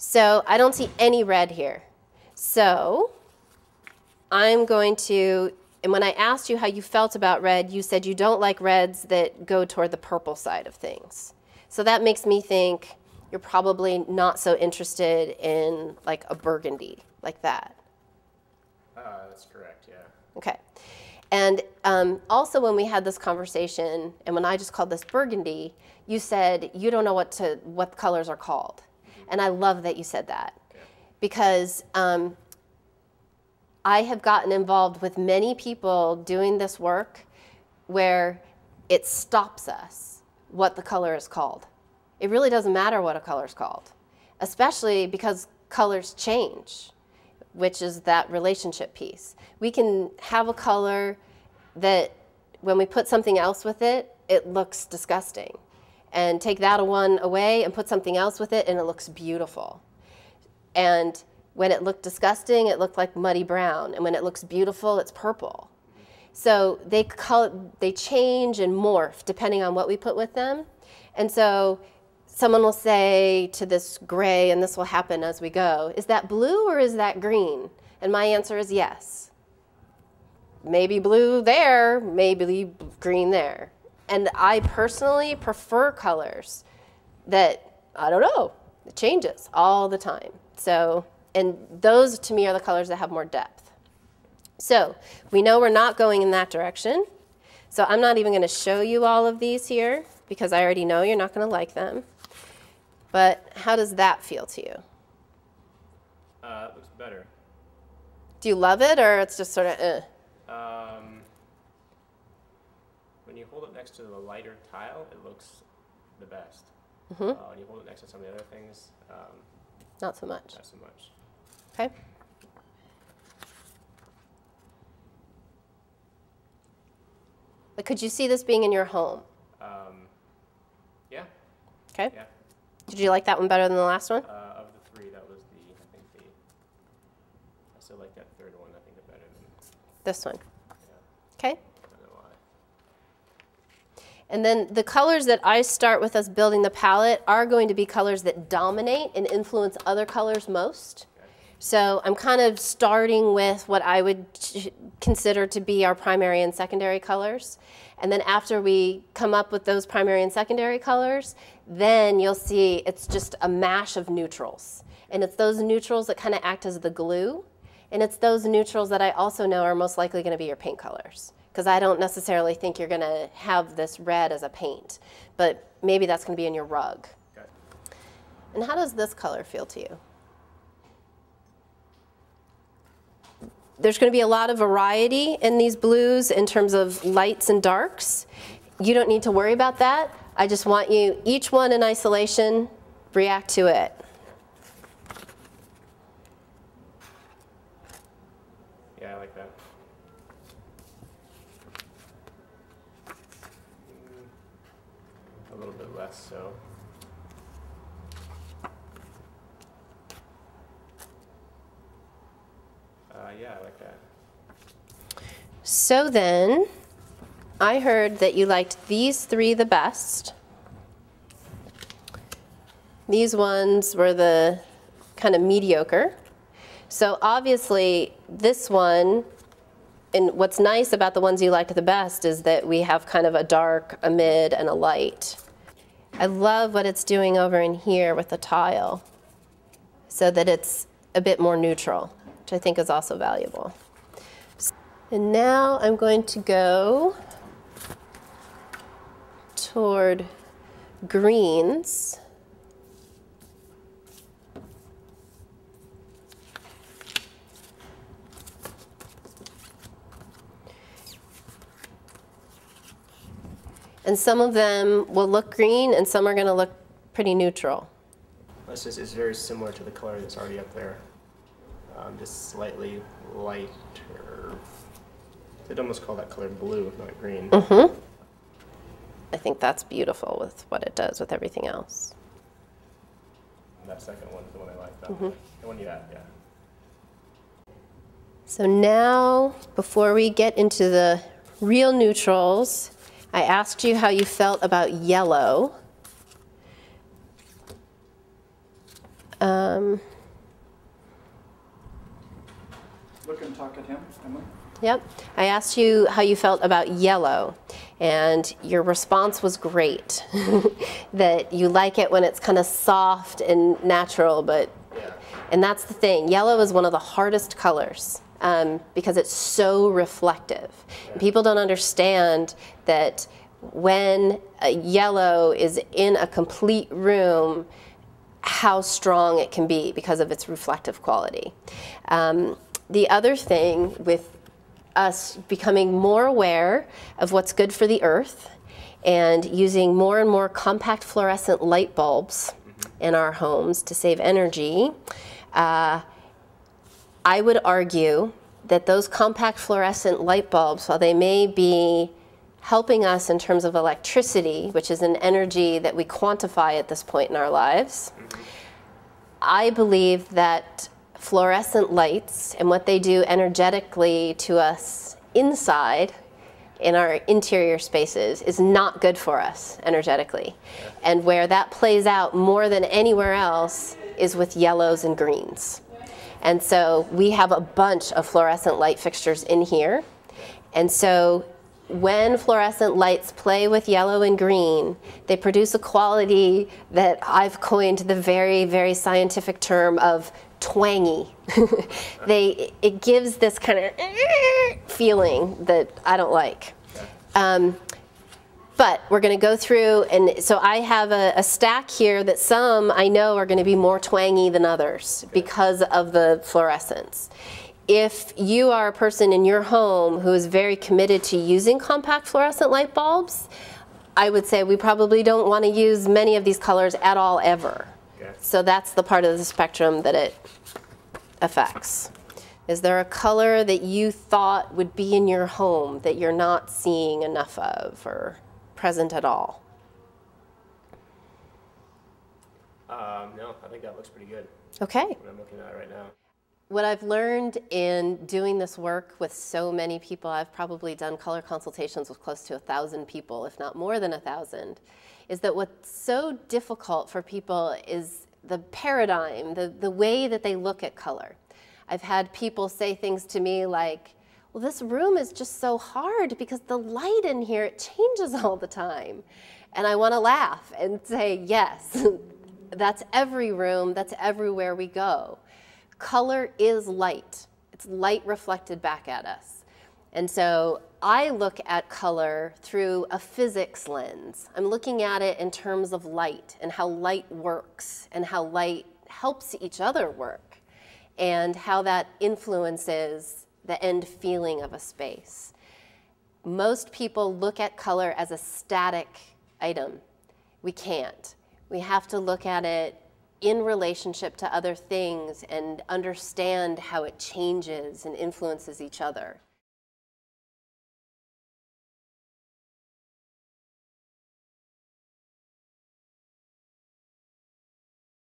So I don't see any red here. So I'm going to, and when I asked you how you felt about red, you said you don't like reds that go toward the purple side of things. So that makes me think you're probably not so interested in like a burgundy like that. That's correct, yeah. Okay. And also when we had this conversation, and when I just called this burgundy, you said you don't know what colors are called. And I love that you said that, because I have gotten involved with many people doing this work where it stops us what the color is called. It really doesn't matter what a color is called, especially because colors change, which is that relationship piece. We can have a color that when we put something else with it, it looks disgusting. And take that one away and put something else with it, and it looks beautiful. And when it looked disgusting, it looked like muddy brown. And when it looks beautiful, it's purple. So they change and morph depending on what we put with them. And so someone will say to this gray, and this will happen as we go, is that blue or is that green? And my answer is yes. Maybe blue there, maybe green there. And I personally prefer colors that, I don't know, it changes all the time. So, and those to me are the colors that have more depth. So we know we're not going in that direction. So I'm not even going to show you all of these here because I already know you're not going to like them. But how does that feel to you? It looks better. Do you love it, or it's just sort of When you hold it next to the lighter tile, it looks the best. Mm-hmm. When you hold it next to some of the other things, not so much. Not so much. Okay. But could you see this being in your home? Yeah. Okay. Yeah. Did you like that one better than the last one? Of the three, that was I still like that third one, I think, better than this one. Yeah. Okay. I don't know why. And then the colors that I start with us building the palette are going to be colors that dominate and influence other colors most. Okay. So I'm kind of starting with what I would consider to be our primary and secondary colors. And then after we come up with those primary and secondary colors, then you'll see it's just a mash of neutrals. And it's those neutrals that kind of act as the glue. And it's those neutrals that I also know are most likely going to be your paint colors. Because I don't necessarily think you're going to have this red as a paint. But maybe that's going to be in your rug. Okay. And how does this color feel to you? There's going to be a lot of variety in these blues in terms of lights and darks. You don't need to worry about that. I just want you, each one in isolation, react to it. Yeah, I like that. A little bit less so. Yeah, I like that. So then, I heard that you liked these three the best. These ones were the kind of mediocre. So obviously, this one, and what's nice about the ones you liked the best is that we have kind of a dark, a mid, and a light. I love what it's doing over in here with the tile, so that it's a bit more neutral, which I think is also valuable. And now I'm going to go toward greens. And some of them will look green and some are going to look pretty neutral. It's very similar to the color that's already up there. Just slightly lighter. I'd almost call that color blue, not green. Mm-hmm. I think that's beautiful with what it does with everything else. That second one is the one I like. That Mm-hmm. one. The one you had, yeah. So now, before we get into the real neutrals, I asked you how you felt about yellow. Look and talk at him, Emily. Yep. I asked you how you felt about yellow, and your response was great. That you like it when it's kind of soft and natural, and that's the thing. Yellow is one of the hardest colors because it's so reflective. People don't understand that when a yellow is in a complete room, how strong it can be because of its reflective quality. The other thing with us becoming more aware of what's good for the earth and using more and more compact fluorescent light bulbs in our homes to save energy, I would argue that those compact fluorescent light bulbs, while they may be helping us in terms of electricity, which is an energy that we quantify at this point in our lives, I believe that fluorescent lights and what they do energetically to us inside in our interior spaces is not good for us energetically. And where that plays out more than anywhere else is with yellows and greens. And so we have a bunch of fluorescent light fixtures in here. And so when fluorescent lights play with yellow and green, they produce a quality that I've coined the very, very scientific term of twangy. It gives this kind of feeling that I don't like. But we're going to go through, and so I have a stack here that some I know are going to be more twangy than others because of the fluorescence. If you are a person in your home who is very committed to using compact fluorescent light bulbs, I would say we probably don't want to use many of these colors at all ever. Okay. So that's the part of the spectrum that it affects. Is there a color that you thought would be in your home that you're not seeing enough of or present at all? No, I think that looks pretty good. Okay. What I'm looking at right now. What I've learned in doing this work with so many people, I've probably done color consultations with close to 1,000 people, if not more than 1,000, is that what's so difficult for people is the paradigm, the way that they look at color. I've had people say things to me like, well, this room is just so hard because the light in here, it changes all the time. And I want to laugh and say, yes, that's every room, that's everywhere we go. Color is light. It's light reflected back at us. And so I look at color through a physics lens. I'm looking at it in terms of light and how light works and how light helps each other work and how that influences the end feeling of a space. Most people look at color as a static item. We can't. We have to look at it in relationship to other things and understand how it changes and influences each other.